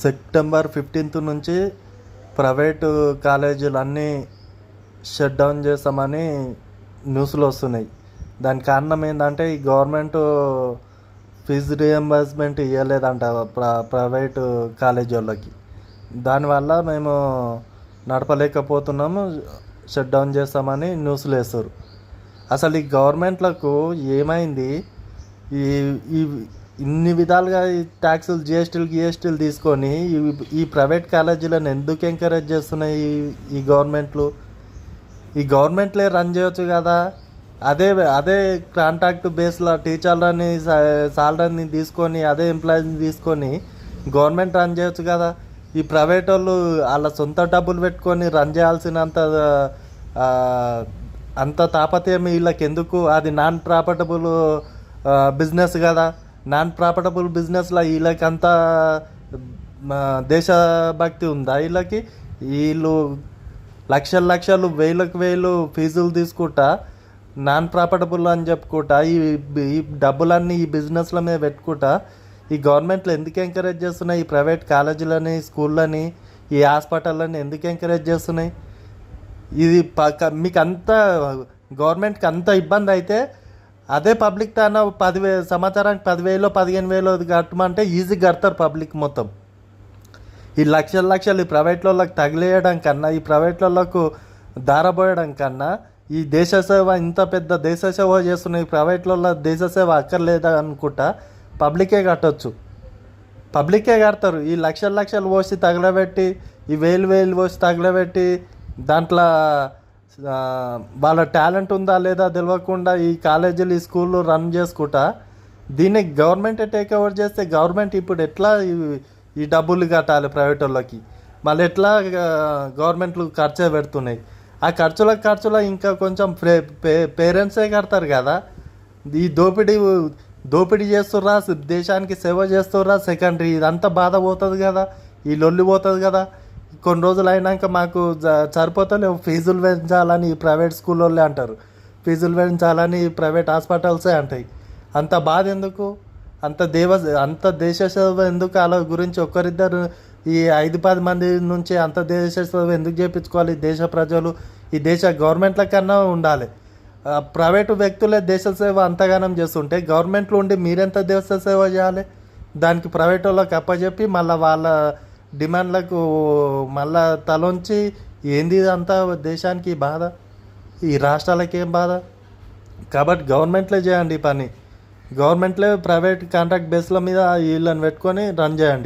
September 15th నుంచి private కాలేజీలు అన్నీ షట్ డౌన్ చేస్తామని న్యూస్లు వస్తున్నాయి. దానికి కారణం ఏంటంటే ఈ గవర్నమెంట్ ఫీజు రియంబర్స్మెంట్ ఇవ్వలేదంట ప్రైవేటు కాలేజీ వాళ్ళకి. దానివల్ల మేము నడపలేకపోతున్నాము, షట్ డౌన్ చేస్తామని న్యూస్లు వేస్తారు. అసలు ఈ గవర్నమెంట్లకు ఏమైంది? ఈ ఈ ఇన్ని విధాలుగా ఈ ట్యాక్సులు జిఎస్టీలు తీసుకొని ఈ ప్రైవేట్ కాలేజీలను ఎందుకు ఎంకరేజ్ చేస్తున్నాయి ఈ గవర్నమెంట్లు? ఈ గవర్నమెంట్లే రన్ చేయొచ్చు కదా. అదే కాంట్రాక్ట్ బేస్లో టీచర్లని సాలరీని తీసుకొని అదే ఎంప్లాయీని తీసుకొని గవర్నమెంట్ రన్ చేయొచ్చు కదా. ఈ ప్రైవేట్ వాళ్ళు వాళ్ళ సొంత డబ్బులు పెట్టుకొని రన్ చేయాల్సినంత అంత తాపత్రయం వీళ్ళకి ఎందుకు? అది నాన్ ప్రాఫిటబుల్ బిజినెస్ కదా. నాన్ ప్రాఫిటబుల్ బిజినెస్లో వీళ్ళకంతా దేశభక్తి ఉందా? వీళ్ళు లక్షలు వేలు ఫీజులు తీసుకుంటా నాన్ ప్రాఫిటబుల్ అని చెప్పుకుంటా ఈ డబ్బులన్నీ ఈ బిజినెస్ల మీద పెట్టుకుంటా ఈ గవర్నమెంట్లు ఎందుకు ఎంకరేజ్ చేస్తున్నాయి? ఈ ప్రైవేట్ కాలేజీలని, స్కూళ్ళని, ఈ హాస్పిటళ్ళని ఎందుకు ఎంకరేజ్ చేస్తున్నాయి? ఇది మీకు అంత గవర్నమెంట్కి అంత ఇబ్బంది అయితే అదే పబ్లిక్ తాన సంవత్సరానికి 10,000 15,000 కట్టమంటే ఈజీ కడతారు పబ్లిక్ మొత్తం. ఈ లక్షలు ఈ ప్రైవేట్ వాళ్ళకి తగిలేయడం కన్నా, ఈ ప్రైవేట్ వాళ్ళకు దారబోయడం కన్నా ఈ దేశ సేవ, ఇంత పెద్ద దేశ సేవ చేస్తున్న ఈ ప్రైవేట్ వాళ్ళ దేశ సేవ అక్కర్లేదా అనుకుంటా పబ్లికే కట్టవచ్చు. పబ్లికే కడతారు. ఈ లక్షలు పోసి తగలబెట్టి, ఈ వేలు పోసి తగలబెట్టి దాంట్లో వాళ్ళ టాలెంట్ ఉందా లేదా తెలియకుండా ఈ కాలేజీలు, ఈ స్కూళ్ళు రన్ చేసుకుంటా దీన్ని గవర్నమెంటే టేక్ ఓవర్ చేస్తే గవర్నమెంట్ ఇప్పుడు ఎట్లా ఈ డబ్బులు కట్టాలి ప్రైవేట్ వాళ్ళకి? మళ్ళీ ఎట్లా గవర్నమెంట్లు ఖర్చు పెడుతున్నాయి? ఆ ఖర్చుల ఇంకా కొంచెం పేరెంట్సే కడతారు కదా. ఈ దోపిడీ చేస్తుర్రా, దేశానికి సేవ చేస్తుర్రా సెకండరీ. ఇదంతా బాధ పోతుంది కదా, ఈ లొల్లి పోతుంది కదా. కొన్ని రోజులు అయినాక మాకు సరిపోతలేవు, ఫీజులు పెంచాలని ప్రైవేట్ స్కూల్ వాళ్ళే అంటారు, ఫీజులు పెంచాలని ప్రైవేట్ హాస్పిటల్సే అంటాయి. అంత బాధ ఎందుకు? అంత దేశ సేవ ఎందుకు? అలా గురించి ఒక్కరిద్దరు ఈ 5-10 మంది నుంచి అంత దేశ సేవ ఎందుకు చేయించుకోవాలి? దేశ ప్రజలు, ఈ దేశ గవర్నమెంట్ల కన్నా ఉండాలి. ప్రైవేటు వ్యక్తులే దేశ సేవ అంతగానం చేస్తుంటే గవర్నమెంట్లో ఉండి మీరెంత దేశ సేవ చేయాలి? దానికి ప్రైవేట్ వాళ్ళకి అప్పచెప్పి మళ్ళీ వాళ్ళ డిమాండ్లకు మళ్ళా తలొంచి ఏంది అంతా దేశానికి బాధ, ఈ రాష్ట్రాలకి ఏం బాధ? కాబట్టి గవర్నమెంట్లే చేయండి ఈ పని. గవర్నమెంట్లే ప్రైవేట్ కాంట్రాక్ట్ బేస్ల మీద వీళ్ళని పెట్టుకొని రన్ చేయండి.